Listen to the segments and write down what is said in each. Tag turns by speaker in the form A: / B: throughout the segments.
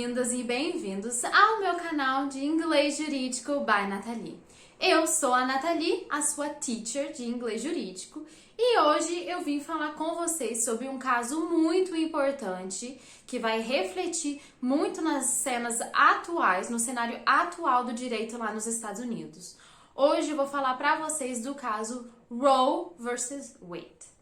A: Bem-vindas e bem-vindos ao meu canal de Inglês Jurídico by Nathalie. Eu sou a Nathalie, a sua teacher de Inglês Jurídico, e hoje eu vim falar com vocês sobre um caso muito importante que vai refletir muito nas cenas atuais, no cenário atual do direito lá nos Estados Unidos. Hoje eu vou falar para vocês do caso Roe versus Wade.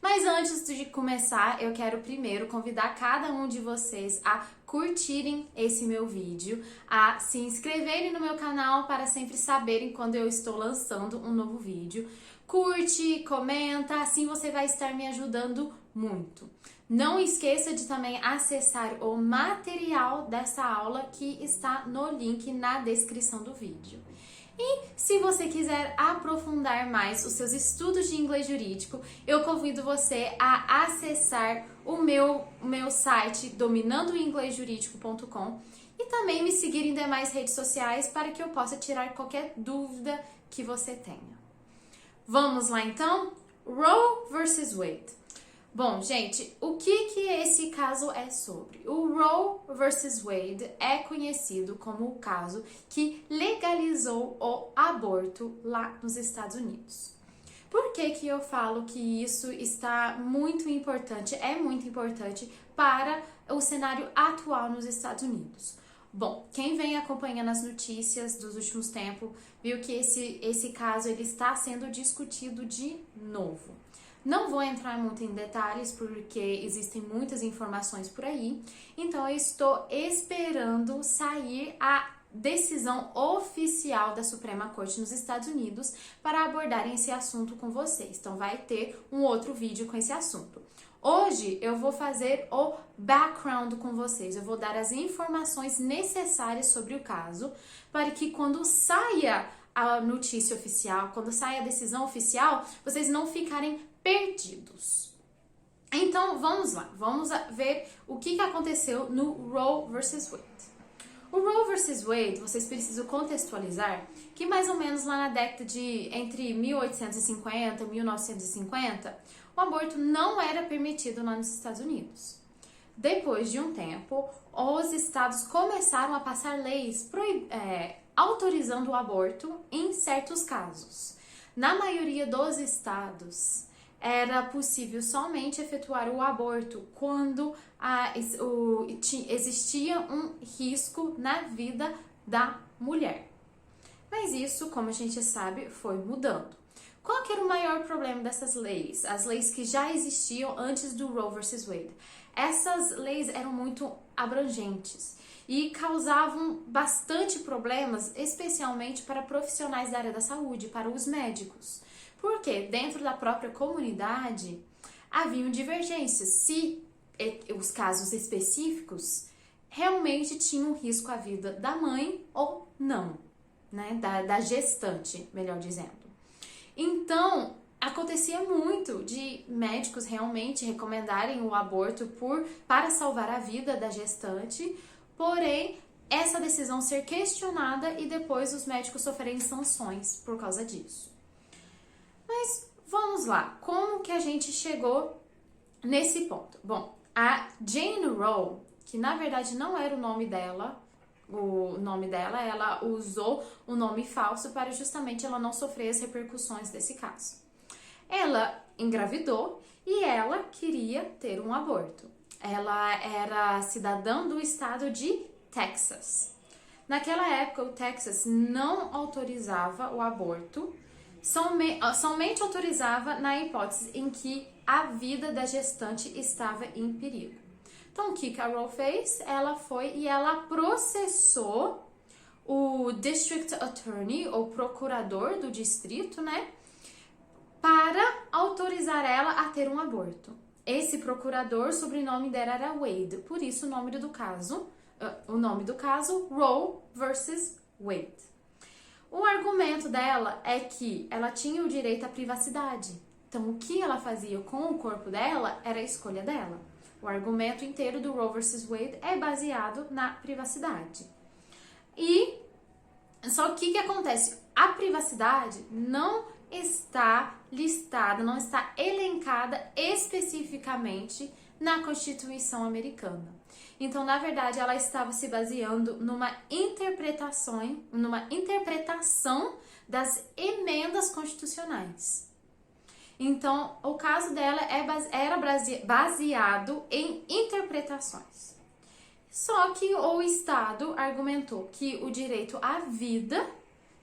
A: Mas antes de começar, eu quero primeiro convidar cada um de vocês a curtirem esse meu vídeo, a se inscreverem no meu canal para sempre saberem quando eu estou lançando um novo vídeo. Curte, comenta, assim você vai estar me ajudando muito. Não esqueça de também acessar o material dessa aula que está no link na descrição do vídeo. E se você quiser aprofundar mais os seus estudos de inglês jurídico, eu convido você a acessar o meu site dominandoinglesjurídico.com e também me seguir em demais redes sociais para que eu possa tirar qualquer dúvida que você tenha. Vamos lá então? Roe versus Wade. Bom, gente, o que esse caso é sobre? O Roe versus Wade é conhecido como o caso que legalizou o aborto lá nos Estados Unidos. Por que eu falo que isso está muito importante, é muito importante para o cenário atual nos Estados Unidos? Bom, quem vem acompanhando as notícias dos últimos tempos viu que esse caso ele está sendo discutido de novo. Não vou entrar muito em detalhes porque existem muitas informações por aí, então eu estou esperando sair a decisão oficial da Suprema Corte nos Estados Unidos para abordar esse assunto com vocês. Então vai ter um outro vídeo com esse assunto. Hoje eu vou fazer o background com vocês, eu vou dar as informações necessárias sobre o caso para que quando saia a notícia oficial, quando saia a decisão oficial, vocês não ficarem perdidos. Então, vamos lá. Vamos ver o que aconteceu no Roe versus Wade. O Roe versus Wade, vocês precisam contextualizar que mais ou menos lá na década de entre 1850 e 1950, o aborto não era permitido lá nos Estados Unidos. Depois de um tempo, os estados começaram a passar leis autorizando o aborto em certos casos. Na maioria dos estados, era possível somente efetuar o aborto quando existia um risco na vida da mulher. Mas isso, como a gente sabe, foi mudando. Qual que era o maior problema dessas leis? As leis que já existiam antes do Roe versus Wade. Essas leis eram muito abrangentes e causavam bastante problemas, especialmente para profissionais da área da saúde, para os médicos. Porque dentro da própria comunidade haviam divergências se os casos específicos realmente tinham risco à vida da mãe ou não, né? Da gestante, melhor dizendo. Então, acontecia muito de médicos realmente recomendarem o aborto para salvar a vida da gestante, porém, essa decisão ser questionada e depois os médicos sofrerem sanções por causa disso. Mas vamos lá, como que a gente chegou nesse ponto? Bom, a Jane Roe, que na verdade não era o nome dela, ela usou o nome falso para justamente ela não sofrer as repercussões desse caso. Ela engravidou e ela queria ter um aborto. Ela era cidadã do estado de Texas. Naquela época, o Texas não autorizava o aborto, somente autorizava na hipótese em que a vida da gestante estava em perigo. Então, o que a Roe fez? Ela foi e ela processou o District Attorney, ou procurador do distrito, né? Para autorizar ela a ter um aborto. Esse procurador, o sobrenome dela era Wade, por isso o nome do caso, Roe versus Wade. O argumento dela é que ela tinha o direito à privacidade. Então, o que ela fazia com o corpo dela era a escolha dela. O argumento inteiro do Roe versus Wade é baseado na privacidade. E só que o que acontece? A privacidade não está listada, não está elencada especificamente na Constituição americana. Então, na verdade, ela estava se baseando numa interpretação das emendas constitucionais. Então, o caso dela era baseado em interpretações. Só que o Estado argumentou que o direito à vida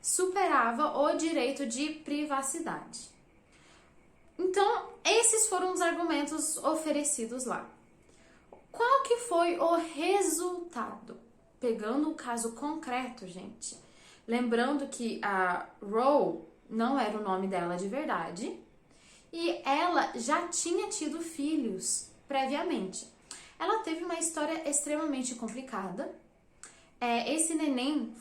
A: superava o direito de privacidade. Então, esses foram os argumentos oferecidos lá. Qual que foi o resultado? Pegando o caso concreto, gente. Lembrando que a Roe não era o nome dela de verdade e ela já tinha tido filhos previamente. Ela teve uma história extremamente complicada. Esse neném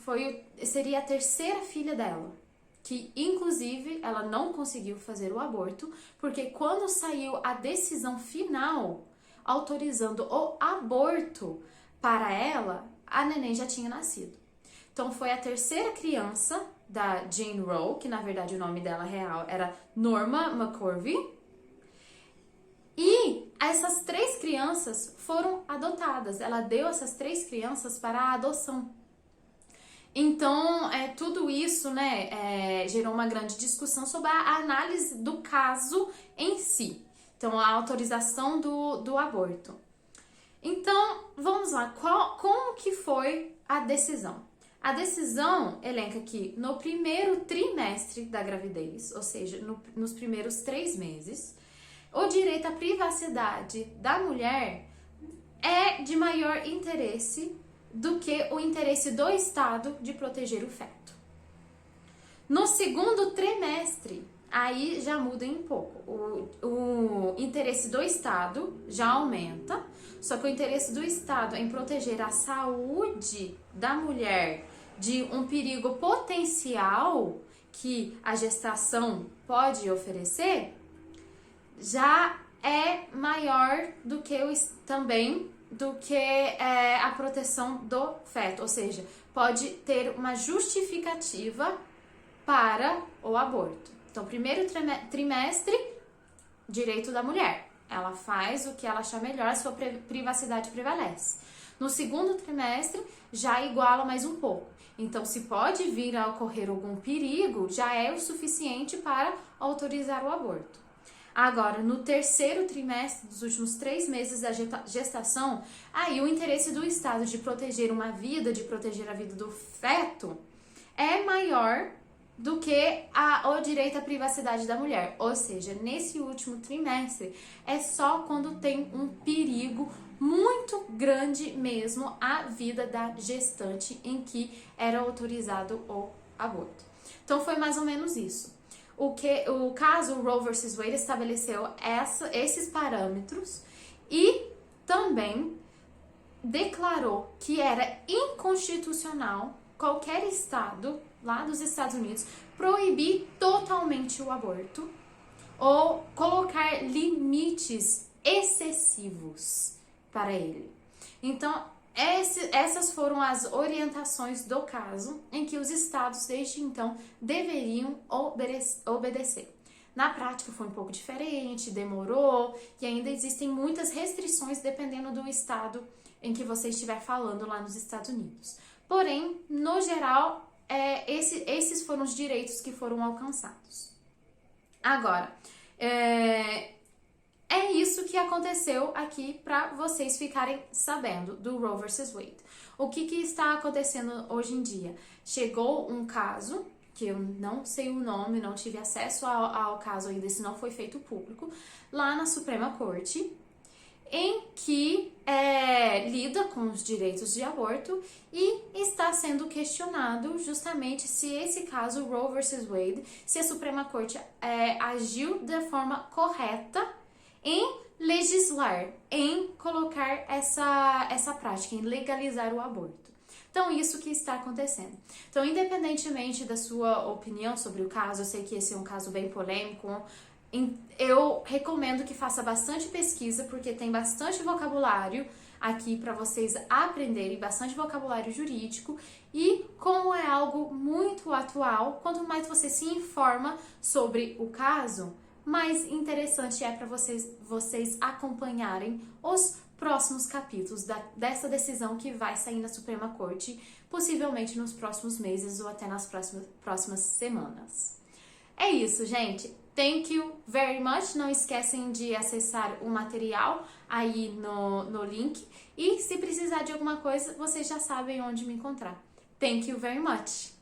A: seria a terceira filha dela, que inclusive ela não conseguiu fazer o aborto, porque quando saiu a decisão final autorizando o aborto para ela, a neném já tinha nascido. Então foi a terceira criança da Jane Roe, que na verdade o nome dela real era Norma McCorvey, e essas 3 crianças foram adotadas. Ela deu essas 3 crianças para a adoção. Então, tudo isso, gerou uma grande discussão sobre a análise do caso em si. Então, a autorização do aborto. Então, vamos lá. Como que foi a decisão? A decisão elenca que no primeiro trimestre da gravidez, ou seja, nos primeiros 3 meses, o direito à privacidade da mulher é de maior interesse do que o interesse do Estado de proteger o feto. No segundo trimestre, aí já muda um pouco. O interesse do Estado já aumenta, só que o interesse do Estado em proteger a saúde da mulher de um perigo potencial que a gestação pode oferecer já é maior do que a proteção do feto, ou seja, pode ter uma justificativa para o aborto. Então, primeiro trimestre, direito da mulher. Ela faz o que ela achar melhor, sua privacidade prevalece. No segundo trimestre, já iguala mais um pouco. Então, se pode vir a ocorrer algum perigo, já é o suficiente para autorizar o aborto. Agora, no terceiro trimestre dos últimos 3 meses da gestação, aí o interesse do Estado de proteger uma vida, de proteger a vida do feto, é maior do que o direito à privacidade da mulher. Ou seja, nesse último trimestre, é só quando tem um perigo muito grande mesmo à vida da gestante em que era autorizado o aborto. Então, foi mais ou menos isso. O caso Roe vs. Wade estabeleceu esses parâmetros e também declarou que era inconstitucional qualquer estado lá dos Estados Unidos proibir totalmente o aborto ou colocar limites excessivos para ele. Então, essas foram as orientações do caso em que os estados, desde então, deveriam obedecer. Na prática foi um pouco diferente, demorou e ainda existem muitas restrições dependendo do estado em que você estiver falando lá nos Estados Unidos. Porém, no geral, esses foram os direitos que foram alcançados. Agora, é isso que aconteceu aqui para vocês ficarem sabendo do Roe vs. Wade. O que está acontecendo hoje em dia? Chegou um caso, que eu não sei o nome, não tive acesso ao caso ainda, isso não foi feito público, lá na Suprema Corte, em que lida com os direitos de aborto e está sendo questionado justamente se esse caso, Roe vs. Wade, se a Suprema Corte agiu da forma correta em legislar, em colocar essa prática, em legalizar o aborto. Então, isso que está acontecendo. Então, independentemente da sua opinião sobre o caso, eu sei que esse é um caso bem polêmico, eu recomendo que faça bastante pesquisa, porque tem bastante vocabulário aqui para vocês aprenderem, bastante vocabulário jurídico, e como é algo muito atual, quanto mais você se informa sobre o caso, mais interessante é para vocês acompanharem os próximos capítulos dessa decisão que vai sair na Suprema Corte, possivelmente nos próximos meses ou até nas próximas semanas. É isso, gente. Thank you very much. Não esquecem de acessar o material aí no link. E se precisar de alguma coisa, vocês já sabem onde me encontrar. Thank you very much.